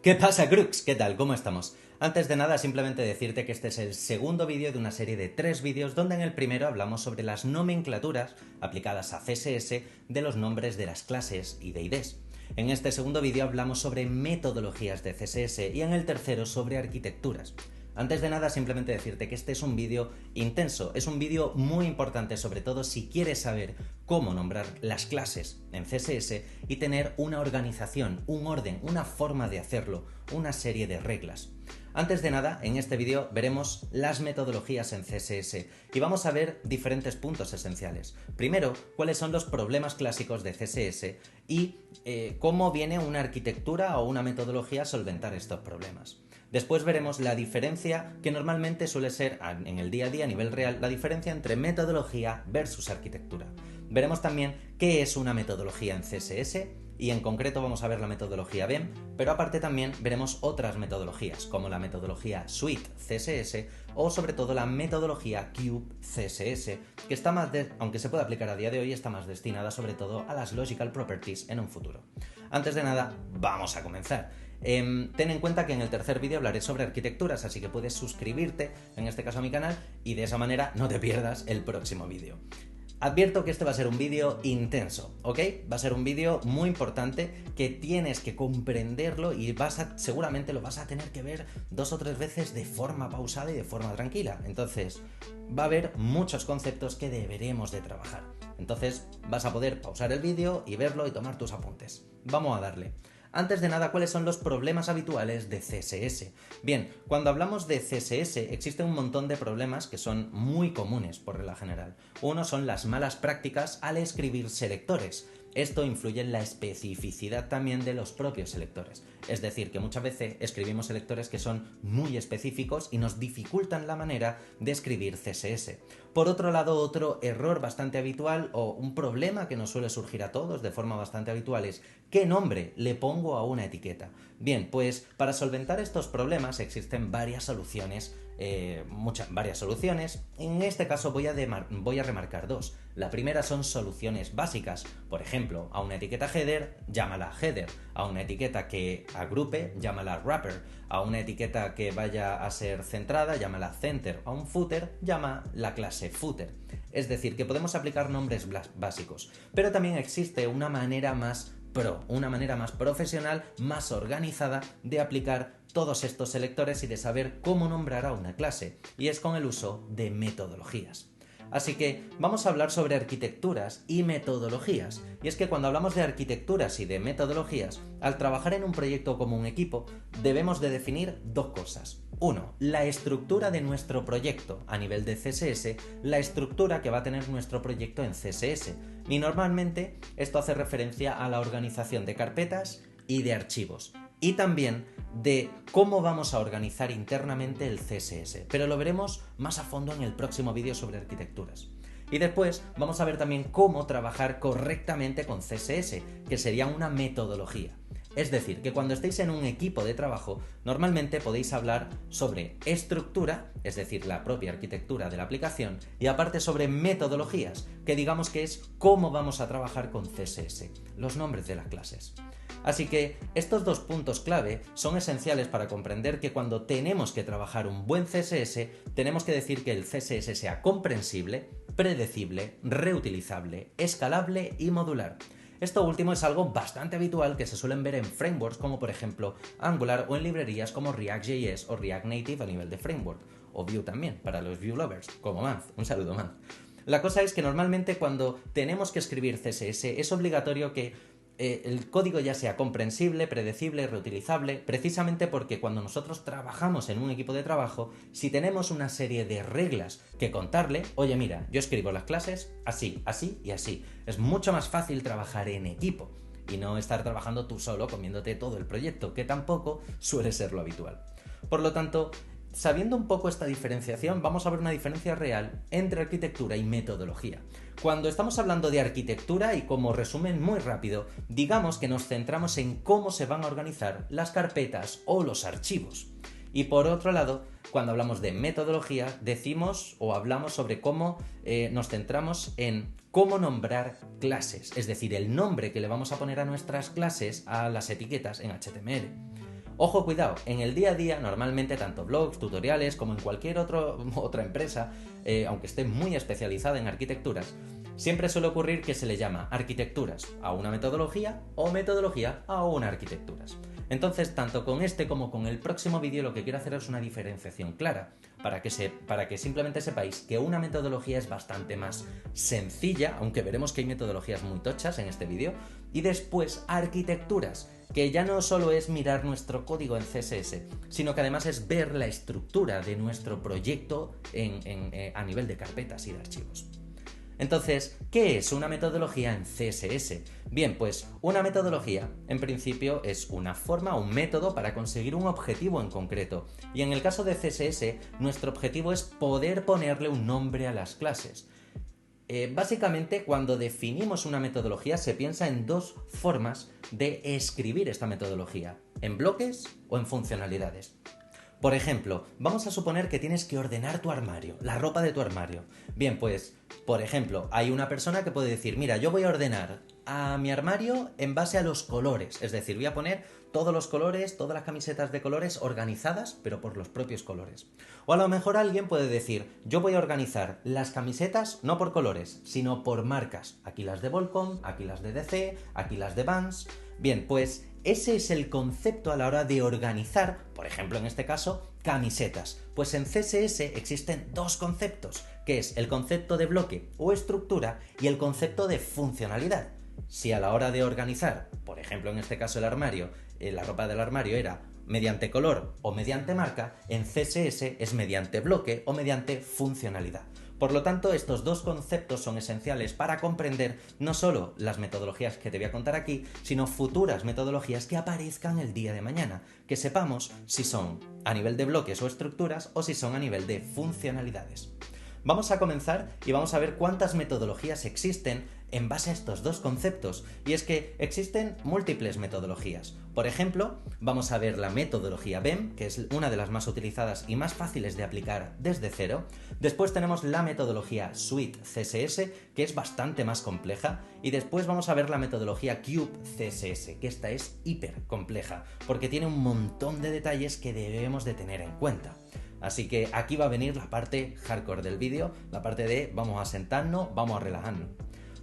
¿Qué pasa, Crux? ¿Qué tal? ¿Cómo estamos? Antes de nada, simplemente decirte que este es el segundo vídeo de una serie de 3 vídeos donde en el primero hablamos sobre las nomenclaturas aplicadas a CSS de los nombres de las clases y de IDs. En este segundo vídeo hablamos sobre metodologías de CSS y en el tercero sobre arquitecturas. Antes de nada, simplemente decirte que este es un vídeo intenso, es un vídeo muy importante, sobre todo si quieres saber cómo nombrar las clases en CSS y tener una organización, un orden, una forma de hacerlo, una serie de reglas. Antes de nada, en este vídeo veremos las metodologías en CSS y vamos a ver diferentes puntos esenciales. Primero, cuáles son los problemas clásicos de CSS y cómo viene una arquitectura o una metodología a solventar estos problemas. Después veremos la diferencia que normalmente suele ser en el día a día a nivel real, la diferencia entre metodología versus arquitectura. Veremos también qué es una metodología en CSS y en concreto vamos a ver la metodología BEM, pero aparte también veremos otras metodologías como la metodología Suite CSS o sobre todo la metodología Cube CSS, que está más aunque se puede aplicar a día de hoy, está más destinada sobre todo a las Logical Properties en un futuro. Antes de nada, vamos a comenzar. Ten en cuenta que en el tercer vídeo hablaré sobre arquitecturas, así que puedes suscribirte, en este caso a mi canal, y de esa manera no te pierdas el próximo vídeo. Advierto que este va a ser un vídeo intenso, ¿ok? Va a ser un vídeo muy importante que tienes que comprenderlo y seguramente lo vas a tener que ver 2 o 3 veces de forma pausada y de forma tranquila. Entonces, va a haber muchos conceptos que deberemos de trabajar. Entonces, vas a poder pausar el vídeo y verlo y tomar tus apuntes. Vamos a darle. Antes de nada, ¿cuáles son los problemas habituales de CSS? Bien, cuando hablamos de CSS existen un montón de problemas que son muy comunes por regla general. Uno son las malas prácticas al escribir selectores. Esto influye en la especificidad también de los propios selectores. Es decir, que muchas veces escribimos selectores que son muy específicos y nos dificultan la manera de escribir CSS. Por otro lado, otro error bastante habitual o un problema que nos suele surgir a todos de forma bastante habitual es ¿qué nombre le pongo a una etiqueta? Bien, pues para solventar estos problemas existen varias soluciones. Varias soluciones. En este caso voy a remarcar 2. La primera son soluciones básicas. Por ejemplo, a una etiqueta header, llámala header. A una etiqueta que agrupe, llámala wrapper. A una etiqueta que vaya a ser centrada, llámala center. A un footer, llama la clase footer. Es decir, que podemos aplicar nombres básicos. Pero también existe una manera más una manera más profesional, más organizada de aplicar todos estos selectores y de saber cómo nombrar a una clase, y es con el uso de metodologías. Así que vamos a hablar sobre arquitecturas y metodologías, y es que cuando hablamos de arquitecturas y de metodologías, al trabajar en un proyecto como un equipo, debemos de definir 2 cosas. 1. La estructura de nuestro proyecto a nivel de CSS, la estructura que va a tener nuestro proyecto en CSS. Y normalmente esto hace referencia a la organización de carpetas y de archivos. Y también de cómo vamos a organizar internamente el CSS. Pero lo veremos más a fondo en el próximo vídeo sobre arquitecturas. Y después vamos a ver también cómo trabajar correctamente con CSS, que sería una metodología. Es decir, que cuando estéis en un equipo de trabajo, normalmente podéis hablar sobre estructura, es decir, la propia arquitectura de la aplicación, y aparte sobre metodologías, que digamos que es cómo vamos a trabajar con CSS, los nombres de las clases. Así que estos 2 puntos clave son esenciales para comprender que cuando tenemos que trabajar un buen CSS, tenemos que decir que el CSS sea comprensible, predecible, reutilizable, escalable y modular. Esto último es algo bastante habitual que se suelen ver en frameworks como por ejemplo Angular o en librerías como React.js o React Native a nivel de framework, o Vue también, para los Vue lovers, como Manz. Un saludo, Manz. La cosa es que normalmente cuando tenemos que escribir CSS es obligatorio que el código ya sea comprensible, predecible, reutilizable, precisamente porque cuando nosotros trabajamos en un equipo de trabajo, si tenemos una serie de reglas que contarle, oye mira, yo escribo las clases así, así y así. Es mucho más fácil trabajar en equipo y no estar trabajando tú solo comiéndote todo el proyecto, que tampoco suele ser lo habitual. Por lo tanto, sabiendo un poco esta diferenciación, vamos a ver una diferencia real entre arquitectura y metodología. Cuando estamos hablando de arquitectura, y como resumen muy rápido, digamos que nos centramos en cómo se van a organizar las carpetas o los archivos. Y por otro lado, cuando hablamos de metodología, decimos o hablamos sobre cómo nos centramos en cómo nombrar clases, es decir, el nombre que le vamos a poner a nuestras clases, a las etiquetas en HTML. Ojo, cuidado, en el día a día normalmente tanto blogs, tutoriales como en cualquier otra empresa, aunque esté muy especializada en arquitecturas, siempre suele ocurrir que se le llama arquitecturas a una metodología o metodología a una arquitecturas. Entonces, tanto con este como con el próximo vídeo lo que quiero hacer es una diferenciación clara, para que simplemente sepáis que una metodología es bastante más sencilla, aunque veremos que hay metodologías muy tochas en este vídeo, y después arquitecturas, que ya no solo es mirar nuestro código en CSS, sino que además es ver la estructura de nuestro proyecto a nivel de carpetas y de archivos. Entonces, ¿qué es una metodología en CSS? Bien, pues una metodología, en principio, es una forma, un método para conseguir un objetivo en concreto. Y en el caso de CSS, nuestro objetivo es poder ponerle un nombre a las clases. Básicamente, cuando definimos una metodología, se piensa en dos formas de escribir esta metodología, en bloques o en funcionalidades. Por ejemplo, vamos a suponer que tienes que ordenar tu armario, la ropa de tu armario. Bien, pues, por ejemplo, hay una persona que puede decir, mira, yo voy a ordenar a mi armario en base a los colores, es decir, voy a poner todos los colores, todas las camisetas de colores organizadas, pero por los propios colores. O a lo mejor alguien puede decir, yo voy a organizar las camisetas no por colores, sino por marcas. Aquí las de Volcom, aquí las de DC, aquí las de Vans. Bien, pues ese es el concepto a la hora de organizar, por ejemplo en este caso, camisetas. Pues en CSS existen dos conceptos, que es el concepto de bloque o estructura y el concepto de funcionalidad. Si a la hora de organizar, por ejemplo en este caso el armario, la ropa del armario era mediante color o mediante marca, en CSS es mediante bloque o mediante funcionalidad. Por lo tanto, estos dos conceptos son esenciales para comprender no solo las metodologías que te voy a contar aquí, sino futuras metodologías que aparezcan el día de mañana, que sepamos si son a nivel de bloques o estructuras o si son a nivel de funcionalidades. Vamos a comenzar y vamos a ver cuántas metodologías existen en base a estos dos conceptos. Y es que existen múltiples metodologías. Por ejemplo, vamos a ver la metodología BEM, que es una de las más utilizadas y más fáciles de aplicar desde cero. Después tenemos la metodología Suite CSS, que es bastante más compleja. Y después vamos a ver la metodología Cube CSS, que esta es hiper compleja, porque tiene un montón de detalles que debemos de tener en cuenta. Así que aquí va a venir la parte hardcore del vídeo, la parte de vamos a sentarnos, vamos a relajarnos.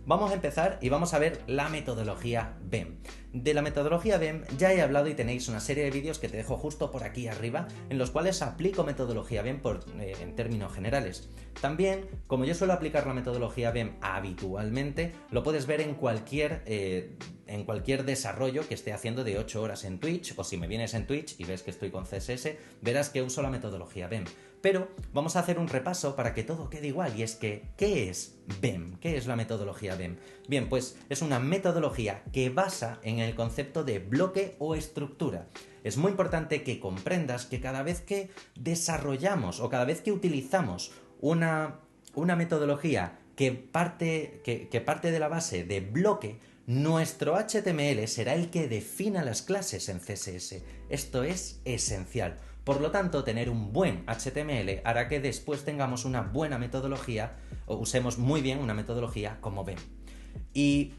Vamos a empezar y vamos a ver la metodología BEM. De la metodología BEM ya he hablado y tenéis una serie de vídeos que te dejo justo por aquí arriba, en los cuales aplico metodología BEM en términos generales. También, como yo suelo aplicar la metodología BEM habitualmente, lo puedes ver en cualquier desarrollo que esté haciendo de 8 horas en Twitch, o si me vienes en Twitch y ves que estoy con CSS, verás que uso la metodología BEM. Pero vamos a hacer un repaso para que todo quede igual, y es que, ¿qué es BEM? ¿Qué es la metodología BEM? Bien, pues es una metodología que basa en el concepto de bloque o estructura. Es muy importante que comprendas que cada vez que desarrollamos o cada vez que utilizamos una metodología que parte de la base de bloque, nuestro HTML será el que defina las clases en CSS. Esto es esencial. Por lo tanto, tener un buen HTML hará que después tengamos una buena metodología o usemos muy bien una metodología como BEM. ¿Y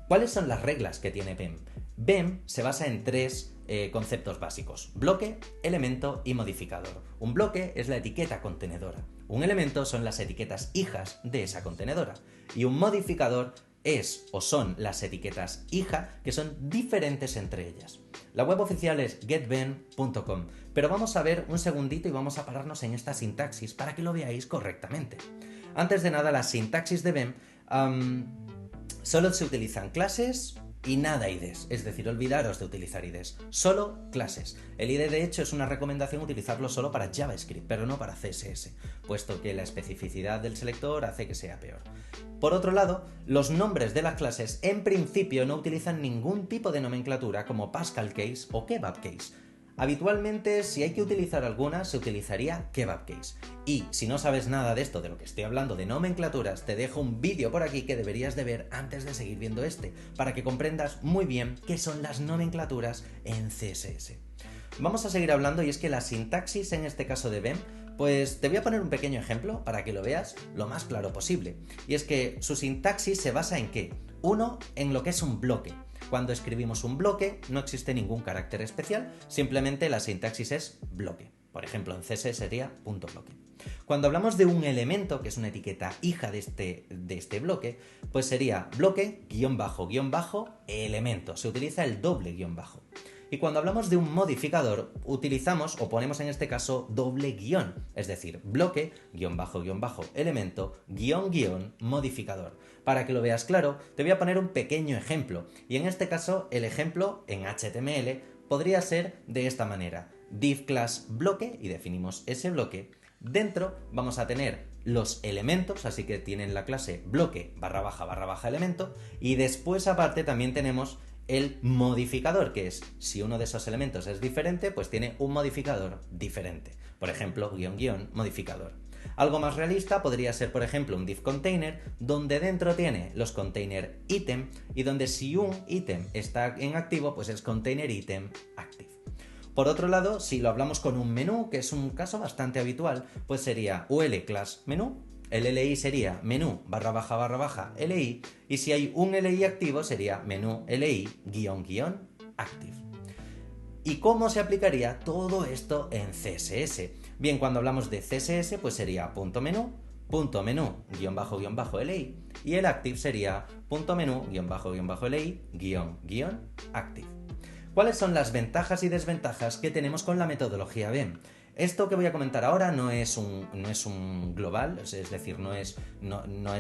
cuáles son las reglas que tiene BEM? BEM se basa en tres conceptos básicos: bloque, elemento y modificador. Un bloque es la etiqueta contenedora. Un elemento son las etiquetas hijas de esa contenedora. Y un modificador es o son las etiquetas hija que son diferentes entre ellas. La web oficial es getbem.com, pero vamos a ver un segundito y vamos a pararnos en esta sintaxis para que lo veáis correctamente. Antes de nada, la sintaxis de BEM solo se utilizan clases y nada IDs, es decir, olvidaros de utilizar IDs, solo clases. El IDE de hecho es una recomendación utilizarlo solo para JavaScript, pero no para CSS, puesto que la especificidad del selector hace que sea peor. Por otro lado, los nombres de las clases en principio no utilizan ningún tipo de nomenclatura como Pascal Case o Kebab Case. Habitualmente, si hay que utilizar alguna, se utilizaría Kebab Case. Y si no sabes nada de esto, de lo que estoy hablando, de nomenclaturas, te dejo un vídeo por aquí que deberías de ver antes de seguir viendo este, para que comprendas muy bien qué son las nomenclaturas en CSS. Vamos a seguir hablando, y es que la sintaxis en este caso de BEM, pues te voy a poner un pequeño ejemplo para que lo veas lo más claro posible. Y es que su sintaxis se basa en ¿qué? Uno, en lo que es un bloque. Cuando escribimos un bloque no existe ningún carácter especial, simplemente la sintaxis es bloque. Por ejemplo, en CSS sería punto bloque. Cuando hablamos de un elemento, que es una etiqueta hija de este bloque, pues sería bloque, guión bajo, elemento. Se utiliza el doble guión bajo. Y cuando hablamos de un modificador, utilizamos o ponemos en este caso doble guión, es decir, bloque, guión bajo, elemento, guión, modificador. Para que lo veas claro, te voy a poner un pequeño ejemplo. Y en este caso, el ejemplo en HTML podría ser de esta manera. Div class bloque, y definimos ese bloque. Dentro vamos a tener los elementos, así que tienen la clase bloque barra baja elemento, y después aparte también tenemos el modificador, que es, si uno de esos elementos es diferente, pues tiene un modificador diferente. Por ejemplo, modificador. Algo más realista podría ser, por ejemplo, un div container, donde dentro tiene los container item, y donde si un ítem está en activo, pues es container item active. Por otro lado, si lo hablamos con un menú, que es un caso bastante habitual, pues sería ul class menú, el LI sería menú barra baja LI, y si hay un LI activo sería menú LI active. ¿Y cómo se aplicaría todo esto en CSS? Bien, cuando hablamos de CSS, pues sería menú, LI, y el active sería menú, LI, active. ¿Cuáles son las ventajas y desventajas que tenemos con la metodología BEM? Esto que voy a comentar ahora no es un global, es decir,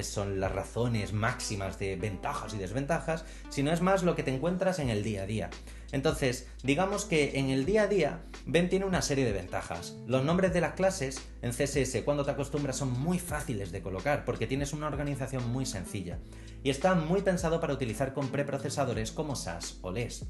son las razones máximas de ventajas y desventajas, sino es más lo que te encuentras en el día a día. Entonces, digamos que en el día a día, BEM tiene una serie de ventajas. Los nombres de las clases en CSS, cuando te acostumbras, son muy fáciles de colocar porque tienes una organización muy sencilla. Y está muy pensado para utilizar con preprocesadores como SAS o LESS.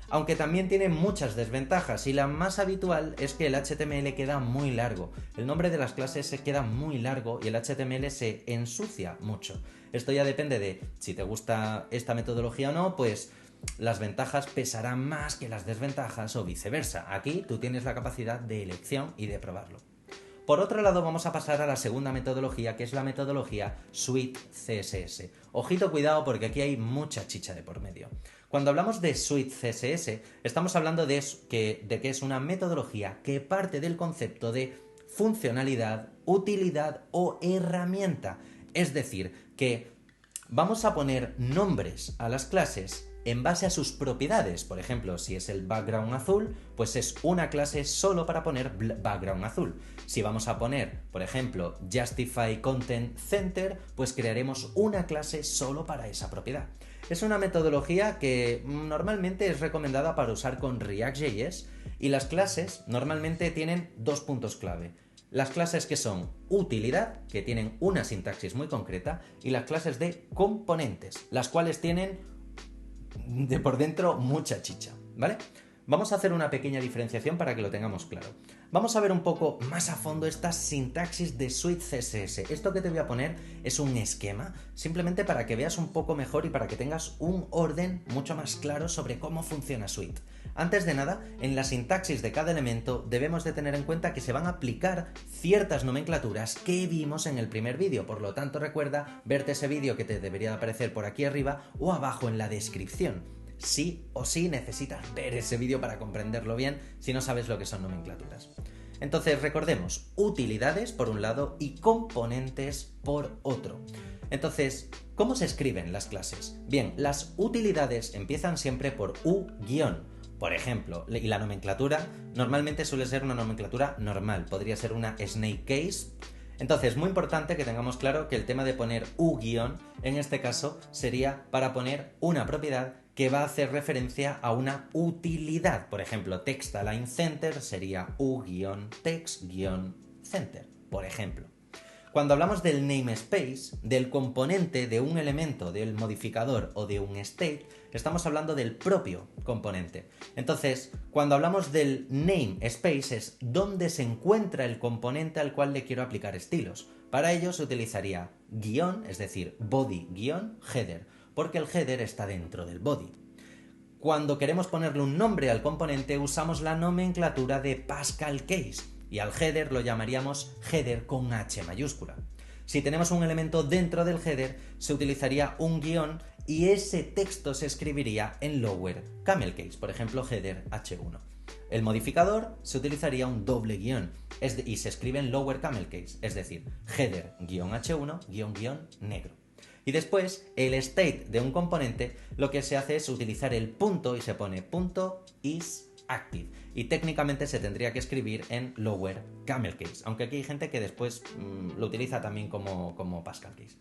Aunque también tiene muchas desventajas, y la más habitual es que el HTML queda muy largo. El nombre de las clases se queda muy largo y el HTML se ensucia mucho. Esto ya depende de si te gusta esta metodología o no, pues las ventajas pesarán más que las desventajas o viceversa. Aquí tú tienes la capacidad de elección y de probarlo. Por otro lado, vamos a pasar a la segunda metodología, que es la metodología Sweet CSS. Ojito, cuidado, porque aquí hay mucha chicha de por medio. Cuando hablamos de Sweet CSS, estamos hablando de que es una metodología que parte del concepto de funcionalidad, utilidad o herramienta. Es decir, que vamos a poner nombres a las clases en base a sus propiedades. Por ejemplo, si es el background azul, pues es una clase solo para poner background azul. Si vamos a poner, por ejemplo, Justify Content Center, pues crearemos una clase solo para esa propiedad. Es una metodología que normalmente es recomendada para usar con React.js, y las clases normalmente tienen dos puntos clave. Las clases que son utilidad, que tienen una sintaxis muy concreta, y las clases de componentes, las cuales tienen de por dentro mucha chicha, ¿vale? Vamos a hacer una pequeña diferenciación para que lo tengamos claro. Vamos a ver un poco más a fondo esta sintaxis de Sweet CSS. Esto que te voy a poner es un esquema, simplemente para que veas un poco mejor y para que tengas un orden mucho más claro sobre cómo funciona Sweet. Antes de nada, en la sintaxis de cada elemento debemos de tener en cuenta que se van a aplicar ciertas nomenclaturas que vimos en el primer vídeo. Por lo tanto, recuerda verte ese vídeo que te debería aparecer por aquí arriba o abajo en la descripción. Sí o sí necesitas ver ese vídeo para comprenderlo bien si no sabes lo que son nomenclaturas. Entonces, recordemos, utilidades por un lado y componentes por otro. Entonces, ¿cómo se escriben las clases? Bien, las utilidades empiezan siempre por U-. Por ejemplo, y la nomenclatura normalmente suele ser una nomenclatura normal, podría ser una snake case. Entonces, muy importante que tengamos claro que el tema de poner U-, en este caso, sería para poner una propiedad que va a hacer referencia a una utilidad. Por ejemplo, text-align center sería U-text-center, por ejemplo. Cuando hablamos del namespace, del componente de un elemento, del modificador o de un state, estamos hablando del propio componente. Entonces, cuando hablamos del namespace es donde se encuentra el componente al cual le quiero aplicar estilos. Para ello se utilizaría guión, es decir, body-header, porque el header está dentro del body. Cuando queremos ponerle un nombre al componente, usamos la nomenclatura de Pascal Case, y al header lo llamaríamos header con H mayúscula. Si tenemos un elemento dentro del header, se utilizaría un guión y ese texto se escribiría en lower camel case, por ejemplo, header H1. El modificador se utilizaría un doble guión y se escribe en lower camel case, es decir, header-H1 negro. Y después, el state de un componente, lo que se hace es utilizar el punto y se pone punto is active. Y técnicamente se tendría que escribir en lower camel case, aunque aquí hay gente que después lo utiliza también como Pascal case.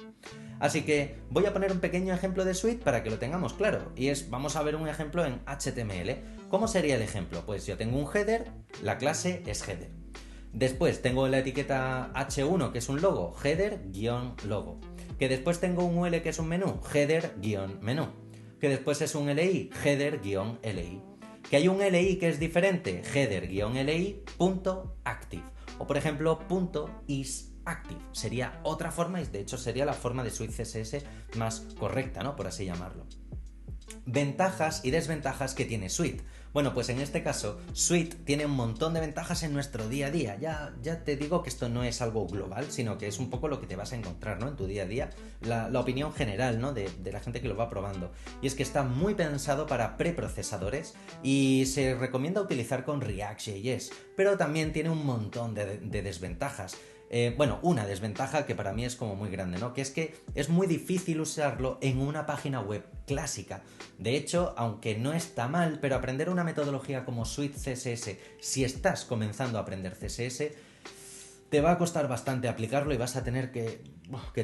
Así que voy a poner un pequeño ejemplo de suite para que lo tengamos claro. Y vamos a ver un ejemplo en HTML. ¿Cómo sería el ejemplo? Pues yo tengo un header, la clase es header. Después tengo la etiqueta H1, que es un logo, header-logo. Que después tengo un UL, que es un menú, header-menú. Que después es un LI, header-LI. Que hay un LI que es diferente, header-LI.active. O por ejemplo, .isActive. Sería otra forma y de hecho sería la forma de suite CSS más correcta, ¿no? Por así llamarlo. Ventajas y desventajas que tiene Suite. Bueno, pues en este caso, Suite tiene un montón de ventajas en nuestro día a día. Ya te digo que esto no es algo global, sino que es un poco lo que te vas a encontrar, ¿no? En tu día a día, la opinión general, ¿no? De la gente que lo va probando. Y es que está muy pensado para preprocesadores y se recomienda utilizar con React.js, pero también tiene un montón de desventajas. Una desventaja que para mí es como muy grande, ¿no? Que es que es muy difícil usarlo en una página web clásica. De hecho, aunque no está mal, pero aprender una metodología como Suite CSS, si estás comenzando a aprender CSS, te va a costar bastante aplicarlo y vas a tener que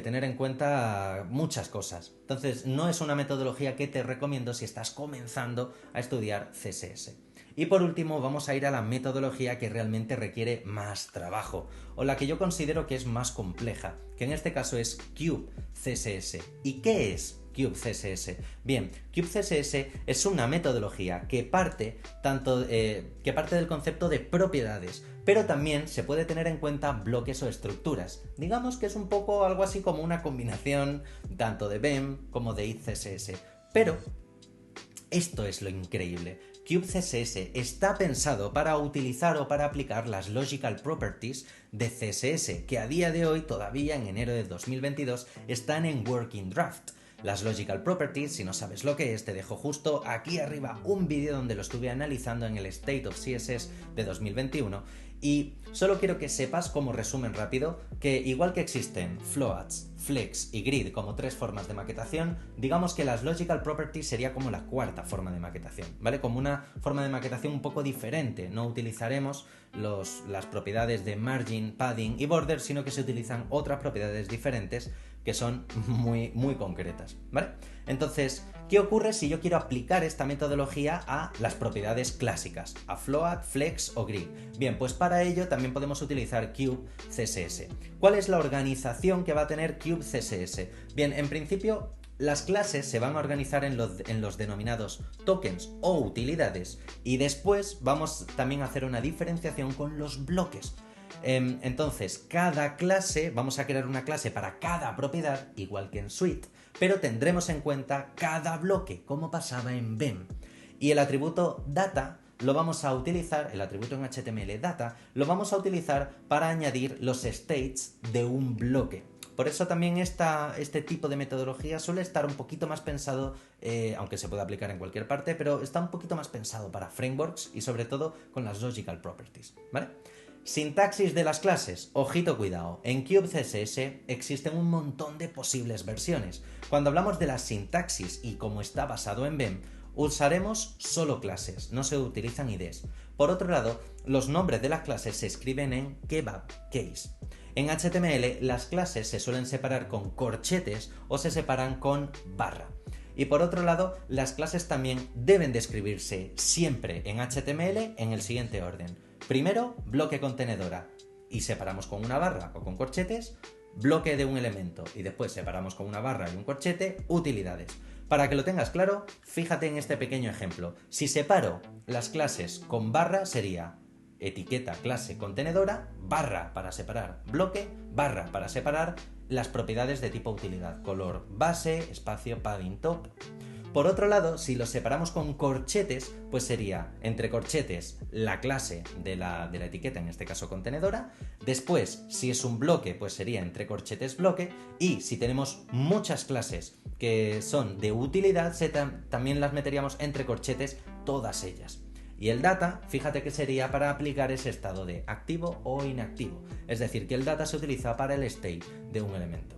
tener en cuenta muchas cosas. Entonces, no es una metodología que te recomiendo si estás comenzando a estudiar CSS. Y por último vamos a ir a la metodología que realmente requiere más trabajo, o la que yo considero que es más compleja, que en este caso es Cube CSS. ¿Y qué es Cube CSS? Bien, Cube CSS es una metodología que parte del concepto de propiedades, pero también se puede tener en cuenta bloques o estructuras. Digamos que es un poco algo así como una combinación tanto de BEM como de ICSS. Pero esto es lo increíble. Cube CSS está pensado para utilizar o para aplicar las Logical Properties de CSS, que a día de hoy, todavía en enero de 2022, están en Working Draft. Las Logical Properties, si no sabes lo que es, te dejo justo aquí arriba un vídeo donde lo estuve analizando en el State of CSS de 2021 y solo quiero que sepas, como resumen rápido, que igual que existen floats, flex y grid como tres formas de maquetación, digamos que las Logical Properties sería como la cuarta forma de maquetación, ¿vale? Como una forma de maquetación un poco diferente. No utilizaremos las propiedades de margin, padding y border, sino que se utilizan otras propiedades diferentes que son muy, muy concretas, ¿vale? Entonces, ¿qué ocurre si yo quiero aplicar esta metodología a las propiedades clásicas, a float, flex o grid? Bien, pues para ello también podemos utilizar Cube CSS. ¿Cuál es la organización que va a tener Cube CSS? Bien, en principio las clases se van a organizar en los denominados tokens o utilidades y después vamos también a hacer una diferenciación con los bloques. Entonces, cada clase, vamos a crear una clase para cada propiedad, igual que en Suite, pero tendremos en cuenta cada bloque, como pasaba en BEM. Y el atributo data lo vamos a utilizar, el atributo en HTML data, lo vamos a utilizar para añadir los states de un bloque. Por eso también este tipo de metodología suele estar un poquito más pensado, aunque se puede aplicar en cualquier parte, pero está un poquito más pensado para frameworks y sobre todo con las Logical Properties, ¿vale? Sintaxis de las clases. Ojito, cuidado. En Cube CSS existen un montón de posibles versiones. Cuando hablamos de la sintaxis y como está basado en BEM, usaremos solo clases, no se utilizan IDs. Por otro lado, los nombres de las clases se escriben en kebab case. En HTML, las clases se suelen separar con corchetes o se separan con barra. Y por otro lado, las clases también deben de escribirse siempre en HTML en el siguiente orden. Primero, bloque contenedora y separamos con una barra o con corchetes, bloque de un elemento y después separamos con una barra y un corchete, utilidades. Para que lo tengas claro, fíjate en este pequeño ejemplo. Si separo las clases con barra sería etiqueta clase contenedora, barra para separar bloque, barra para separar las propiedades de tipo utilidad, color base, espacio, padding top. Por otro lado, si lo separamos con corchetes, pues sería entre corchetes la clase de la etiqueta, en este caso contenedora. Después, si es un bloque, pues sería entre corchetes bloque. Y si tenemos muchas clases que son de utilidad, también las meteríamos entre corchetes todas ellas. Y el data, fíjate que sería para aplicar ese estado de activo o inactivo. Es decir, que el data se utiliza para el state de un elemento.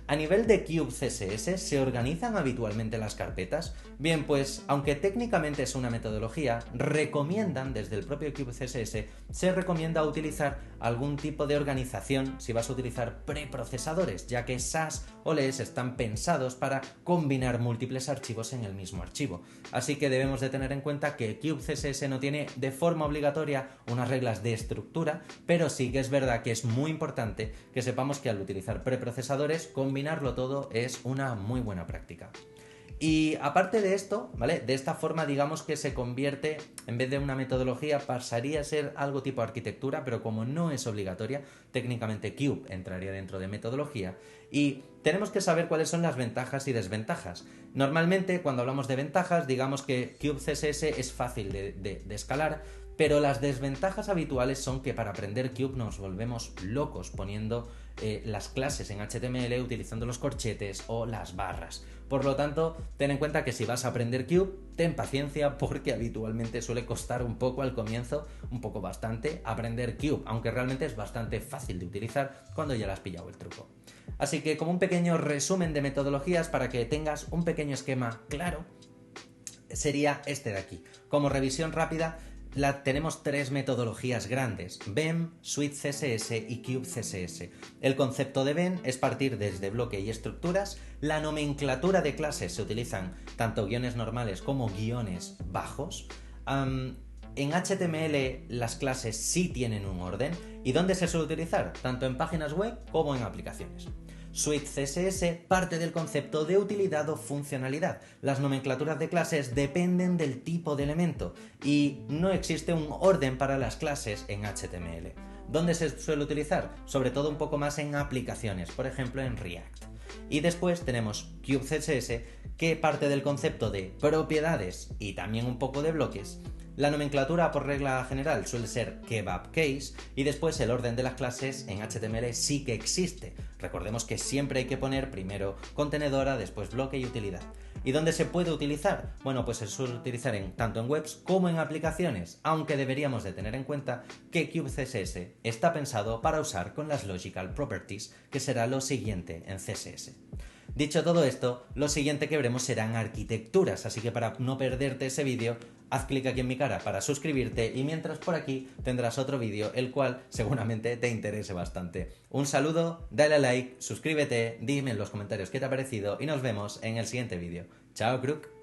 A nivel de CubeCSS, ¿se organizan habitualmente las carpetas? Bien, pues aunque técnicamente es una metodología, recomiendan, desde el propio CubeCSS, se recomienda utilizar algún tipo de organización si vas a utilizar preprocesadores, ya que SAS o LES están pensados para combinar múltiples archivos en el mismo archivo. Así que debemos de tener en cuenta que CubeCSS no tiene de forma obligatoria unas reglas de estructura, pero sí que es verdad que es muy importante que sepamos que al utilizar preprocesadores, combinarlo todo es una muy buena práctica. Y aparte de esto, ¿vale? De esta forma, digamos que se convierte, en vez de una metodología, pasaría a ser algo tipo arquitectura, pero como no es obligatoria, técnicamente Cube entraría dentro de metodología. Y tenemos que saber cuáles son las ventajas y desventajas. Normalmente, cuando hablamos de ventajas, digamos que CubeCSS es fácil de escalar, pero las desventajas habituales son que para aprender Cube nos volvemos locos poniendo las clases en HTML utilizando los corchetes o las barras. Por lo tanto, ten en cuenta que si vas a aprender Cube, ten paciencia porque habitualmente suele costar un poco al comienzo, un poco bastante, aprender Cube, aunque realmente es bastante fácil de utilizar cuando ya le has pillado el truco. Así que como un pequeño resumen de metodologías para que tengas un pequeño esquema claro, sería este de aquí. Como revisión rápida, tenemos tres metodologías grandes: BEM, SwiftCSS y CubeCSS. El concepto de BEM es partir desde bloque y estructuras. La nomenclatura de clases se utilizan tanto guiones normales como guiones bajos. En HTML las clases sí tienen un orden. ¿Y dónde se suele utilizar? Tanto en páginas web como en aplicaciones. SwiftCSS parte del concepto de utilidad o funcionalidad. Las nomenclaturas de clases dependen del tipo de elemento y no existe un orden para las clases en HTML. ¿Dónde se suele utilizar? Sobre todo un poco más en aplicaciones, por ejemplo en React. Y después tenemos CubeCSS, que parte del concepto de propiedades y también un poco de bloques. La nomenclatura por regla general suele ser kebab case y después el orden de las clases en HTML sí que existe. Recordemos que siempre hay que poner primero contenedora, después bloque y utilidad. ¿Y dónde se puede utilizar? Bueno, pues se suele utilizar tanto en webs como en aplicaciones, aunque deberíamos de tener en cuenta que CubeCSS está pensado para usar con las Logical Properties, que será lo siguiente en CSS. Dicho todo esto, lo siguiente que veremos serán arquitecturas, así que para no perderte ese vídeo, haz clic aquí en mi cara para suscribirte y mientras por aquí tendrás otro vídeo, el cual seguramente te interese bastante. Un saludo, dale a like, suscríbete, dime en los comentarios qué te ha parecido y nos vemos en el siguiente vídeo. Chao, Crook.